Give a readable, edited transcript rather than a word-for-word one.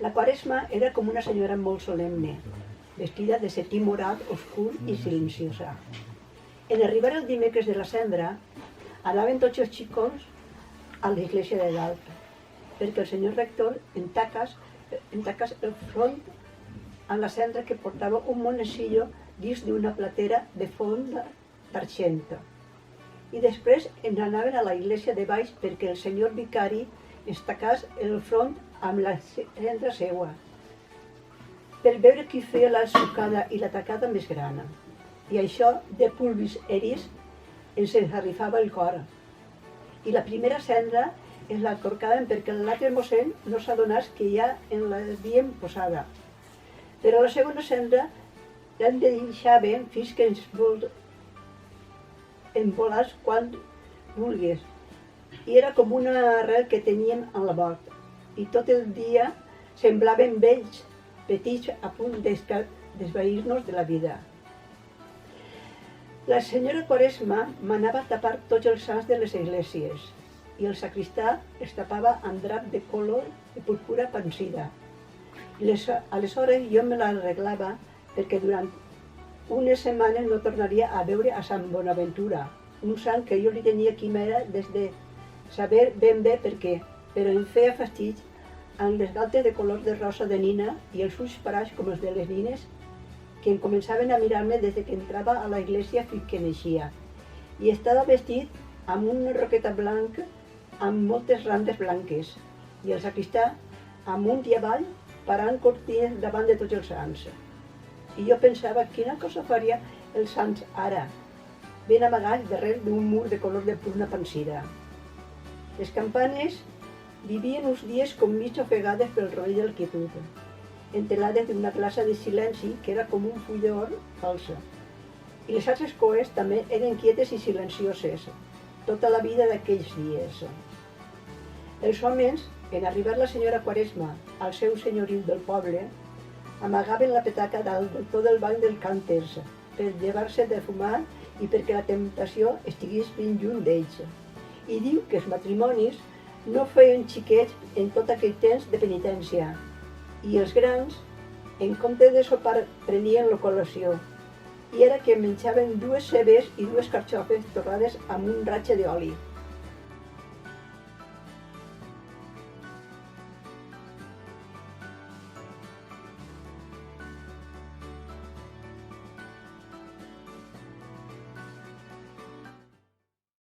La Quaresma era com una senyora molt solemne, vestida de setí morat, oscur i silenciosa. En arribar el dimecres de la cendra, anaven tots els xicons a l'església de dalt, perquè el senyor rector entacas el front amb la cendra que portava un monecillo dins d'una platera de fonda d'argent. I després ens anaven a la iglesia de baix perquè el senyor vicari ens tacàs el front amb la cendra seua, per veure qui feia la sucada i la tacada més gran. I això, de pulvis eris, ens esgarrifava el cor. I la primera cendra ens la corcaven perquè l'altre mossèn no s'adonés que ja en l'havíem posada. Però la segona cendra l'hem de deixaven fins que ens envolàs quan vulgués. I era com una arrel que teníem a la mort. I tot el dia semblaven vells petits a punt d'esvair-nos de la vida. La senyora Quaresma manava tapar tots els sants de les esglésies i el sacristà es tapava amb drap de color de púrpura pansida. Aleshores jo me l'arreglava perquè durant unes setmanes no tornaria a veure a Sant Bonaventura, un sant que jo li tenia quimera des de saber ben bé per què, però em feia fastig amb les galtes de color de rosa de nina i els ulls parats com els de les nines que em començaven a mirar-me des que entrava a la iglesia fins que naixia. I estava vestit amb una roqueta blanca amb moltes randes blanques i el sacristà amunt i avall parant cortines davant de tots els sants. I jo pensava quina cosa faria els sants ara, ben amagats darrere d'un mur de color de pruna pansida. Les campanes vivien uns dies com mig ofegades pel rovell del quietud, entelades d'una classe de silenci que era com un full d'or falsa. I les altres coes també eren quietes i silencioses, tota la vida d'aquells dies. Els homes, en arribar la senyora Quaresma al seu senyoriu del poble, amagaven la petaca dalt del tot el banc dels cànters per llevar-se de fumar i perquè la temptació estigués ben lluny d'ells. I diu que els matrimonis no feien xiquets en tot aquell temps de penitència i els grans, en compte de sopar, prenien la col·lació. I era que menjaven 2 cebes i 2 carxofes torrades amb un ratxe d'oli.